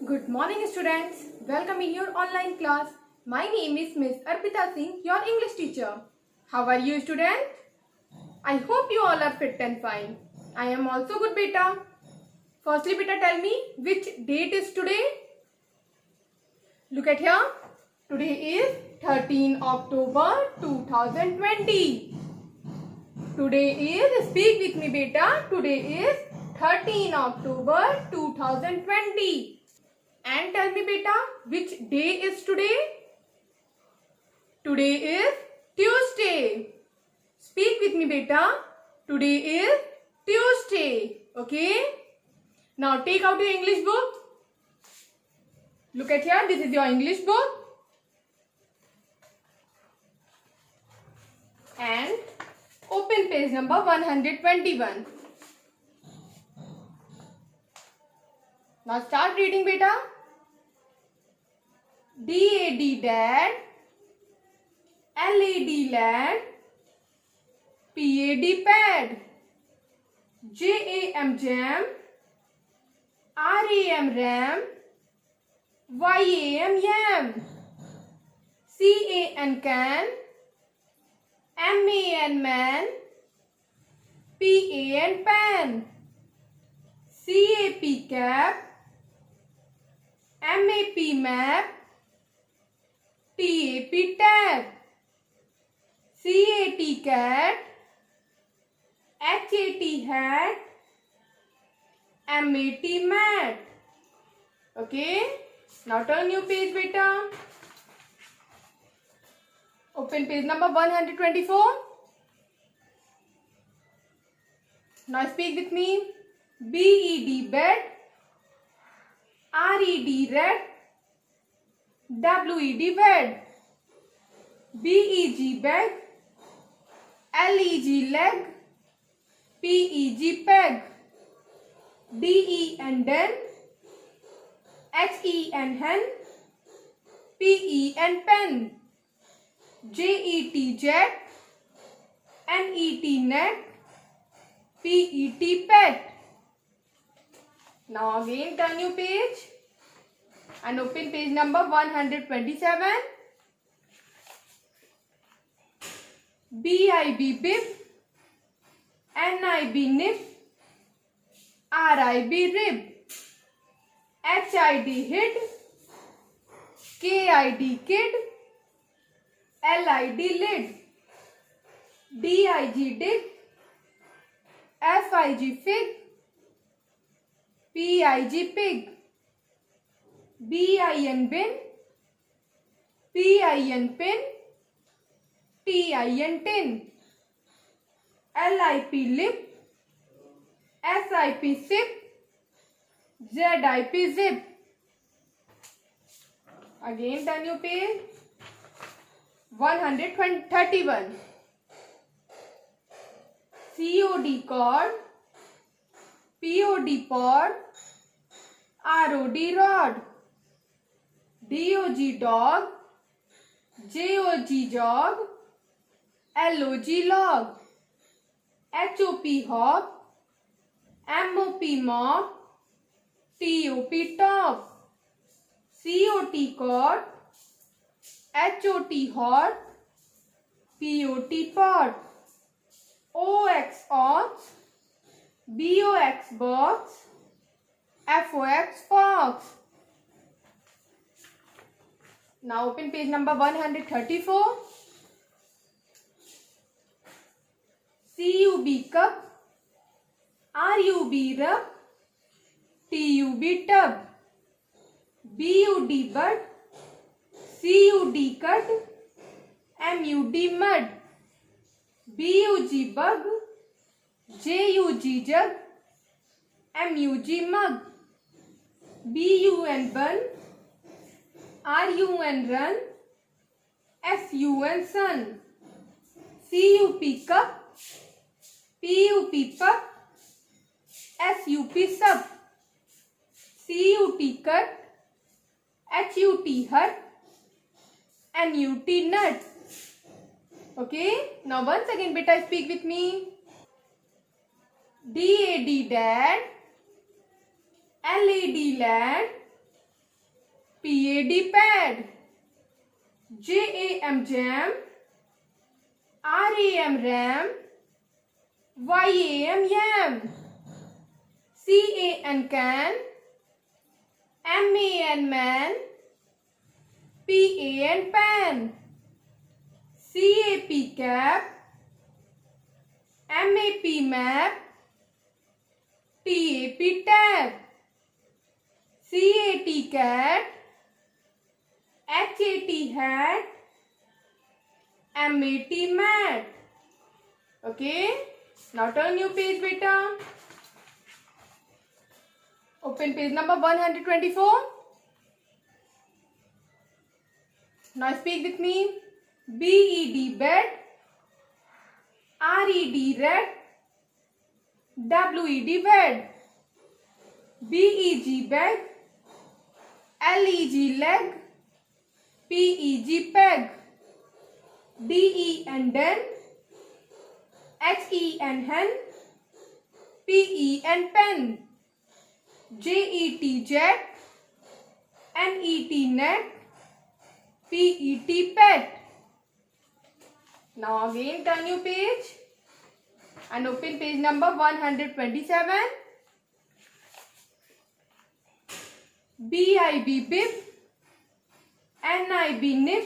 Good morning students. Welcome in your online class. My name is Miss Arpita Singh, your English teacher. How are you students? I hope you all are fit and fine. I am also good beta. Firstly beta, tell me which date is today? Look at here. Today is 13 October 2020. Today is, speak with me beta, today is 13 October 2020. And tell me beta, which day is today? Today is Tuesday. Speak with me beta. Today is Tuesday. Okay. Now take out your English book. Look at here. This is your English book. And open page number 121. Now start reading beta. DAD dad, LAD lad, PAD pad, JAM jam, RAM ram, YAM yam, CAN can, MAN man, PAN pan, CAP cap, MAP map, TAP tab, CAT cat, HAT hat, MAT mat. Okay. Now turn your page beta. Open page number 124. Now speak with me. BED bed, RED red, WED wed, BEG bag, LEG leg, PEG peg, DEN den, HEN hen, PEN pen, JET jet, NET net, PET pet. Now again turn your page and open page number 127. BIB bib, NIB nib, RIB rib, HID hid, KID kid, LID lid, DIG dig, FIG fig, PIG pig, BIN bin, PIN pin, TIN tin, LIP lip, SIP sip, ZIP zip. Again turn your page. 131. COD cord, POD pod, ROD rod, DOG dog, JOG jog, LOG log, HOP hop, MOP mop, TOP top, COT cot, HOT hot, POT pot, OX ox, BOX box, FOX fox. Now open page number 134. CUB cup, RUB rub, TUB tub, BUD bud, CUD cut, MUD mud, BUG bug, JUG jug, MUG mug, BUN bun, RUN run, SUN sun, CUP cup, PUP pup, SUP sup, CUT cut, HUT hut, NUT nut. Okay. Now once again beta speak with me. DAD dad, LAD lad, PAD pad. JAM jam. RAM ram. YAM yam. CAN can. MAN man. PAN pan. CAP cap. MAP map. TAP tab. CAT cat. HAT hat. MAT mat. Okay. Now turn your page, beta. Open page number 124. Now speak with me. BED bed. RED red. WED bed. BEG bag. LEG leg. PEG peg. DEN den. HEN hen. PEN pen. JET jet. NET net. PET pet. Now again turn your page and open page number 127. BIB bib. NIB nib.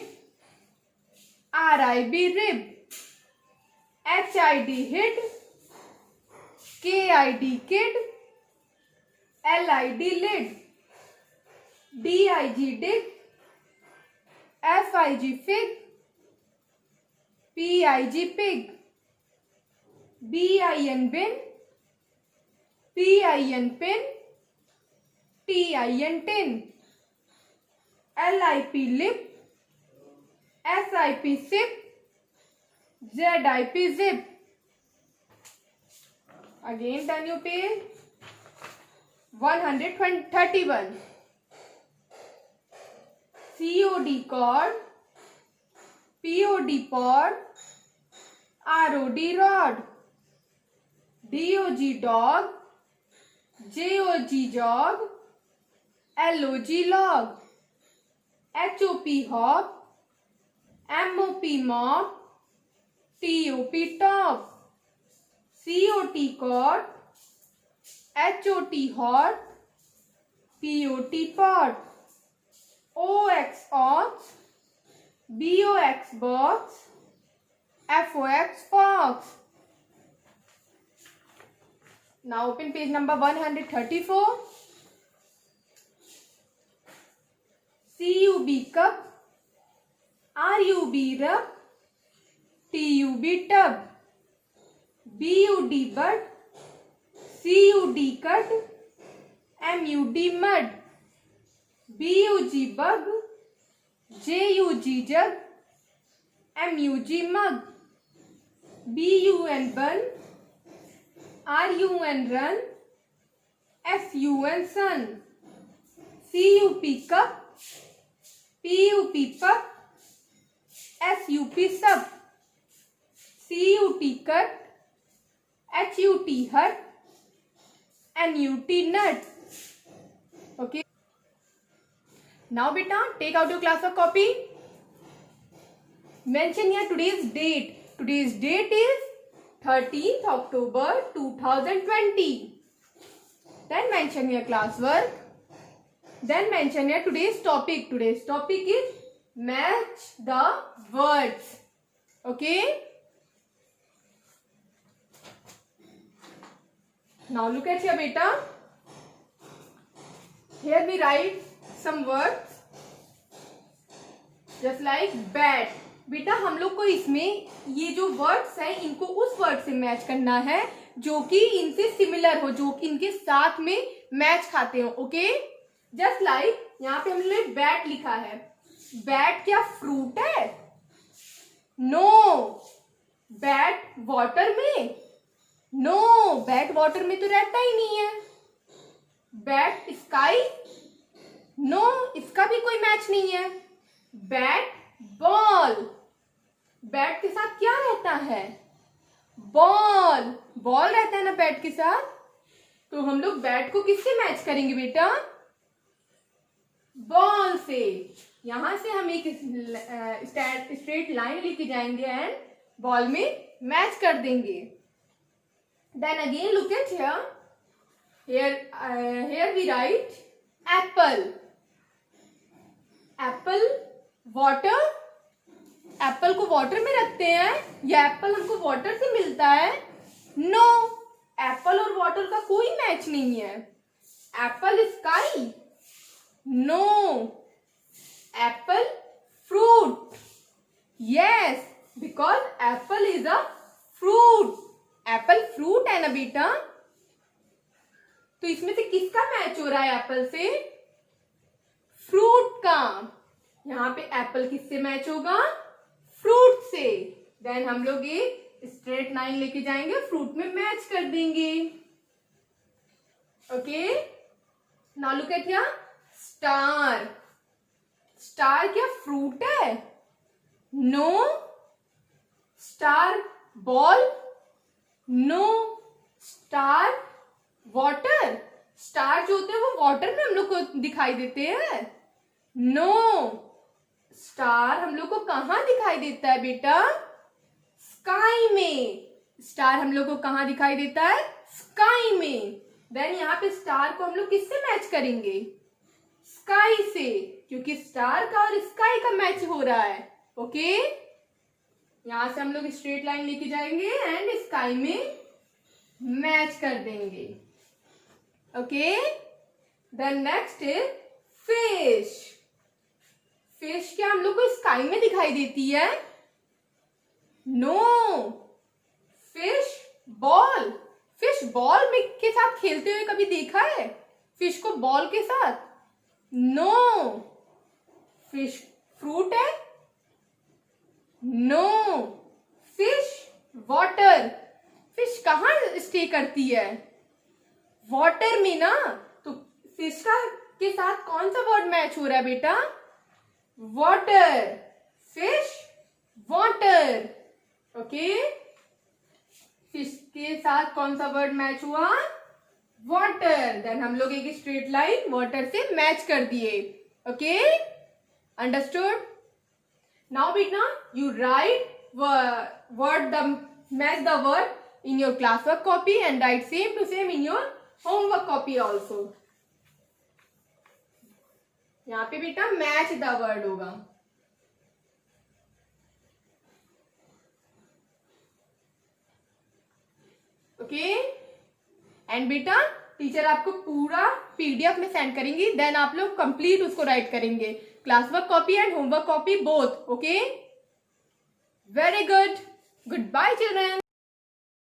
RIB rib. HID hid. KID kid. LID lid. DIG dig. FIG fig. PIG pig. BIN bin. PIN pin. TIN tin. LIP lip. SIP sip. ZIP zip. Again turn your page. 131. COD cord. POD pod. ROD rod. DOG dog. JOG jog. LOG log. HOP hop. MOP mop. TOP top. COT cord. HOT hot. POT pot. OX ox. BOX box. FOX fox. Now open page number 134. CUB cup. RUB rub. TUB tub. BUD bud. CUD cut. MUD mud. BUG bug. JUG jug. MUG mug. BUN bun. RUN run. SUN sun. CUP cup. PUP pup. SUP sub. CUT cut. HUT hut. NUT nut. Okay. Now beta, take out your class work copy. Mention here today's date. Today's date is 13th October 2020. Then mention your classwork. Then mention here today's topic. Today's topic is match the words. Okay. Now look at here beta. Here we write some words just like bat. बेटा हम लोग को इसमें ये जो words हैं इनको उस वर्ड से मैच करना है जो कि इनसे सिमिलर हो, जो कि इनके साथ में मैच खाते हो. ओके, जस्ट लाइक यहाँ पे हमने बैट लिखा है. बैट क्या फ्रूट है? नो. बैट वाटर में? नो, बैट वाटर में तो रहता ही नहीं है. Bat sky? नो, इसका भी कोई मैच नहीं है. Bat ball. बैट के साथ क्या रहता है? बॉल. बॉल रहता है ना बैट के साथ. तो हम लोग बैट को किससे मैच करेंगे बेटा? बॉल से। यहां से हम एक स्ट्रेट लाइन लेके जाएंगे एंड बॉल में मैच कर देंगे। Then again look at here we write apple, apple water, apple को वाटर में रखते हैं या एप्पल हमको वाटर से मिलता है? नो, एप्पल और वाटर का कोई मैच नहीं है। Apple sky? No, apple fruit? Yes, because apple is a fruit. Apple fruit है ना बेटा, तो इसमें से किसका मैच हो रहा है एप्पल से? फ्रूट का। यहां पे एप्पल किससे मैच होगा? फ्रूट से। देन हम लोग एक स्ट्रेट लाइन लेके जाएंगे, फ्रूट में मैच कर देंगे। Okay, now look at here, star. Star क्या फ्रूट है? No. Star ball? No. Star water? Star जो होते हैं वो वाटर में हम लोग को दिखाई देते हैं? नो। स्टार हम लोग को कहाँ दिखाई देता है बेटा? स्काई में। स्टार हम लोग को कहाँ दिखाई देता है? स्काई में। देन यहाँ पे स्टार को हम लोग किससे मैच करेंगे? स्काई से, क्योंकि स्टार का और स्काई का मैच हो रहा है। ओके, यहां से हम लोग स्ट्रेट लाइन लेके जाएंगे एंड स्काई में मैच कर देंगे। Okay, then next is fish. Fish क्या हम लोग को स्काई में दिखाई देती है? No. Fish ball? Fish ball में के साथ खेलते हुए कभी देखा है फिश को बॉल के साथ? नो। फिश फ्रूट है? नो। Fish water? फिश कहाँ स्टे करती है? वाटर में ना। तो फिश का के साथ कौन सा वर्ड मैच हो रहा है बेटा? Water. Fish water. Okay, fish के साथ कौन सा वर्ड मैच हुआ? वाटर। देन हम लोग एक स्ट्रेट लाइन वाटर से मैच कर दिए। Okay, understood? नाउ बेटा you right word the match the word in your classwork copy and write same to same in your homework copy also. यहाँ पे बेटा मैच द वर्ड होगा। Okay, and बेटा teacher आपको पूरा पीडीएफ में send करेंगी, देन आप लोग कंप्लीट उसको राइट करेंगे, classwork copy and homework copy both. Okay, very good. Goodbye children.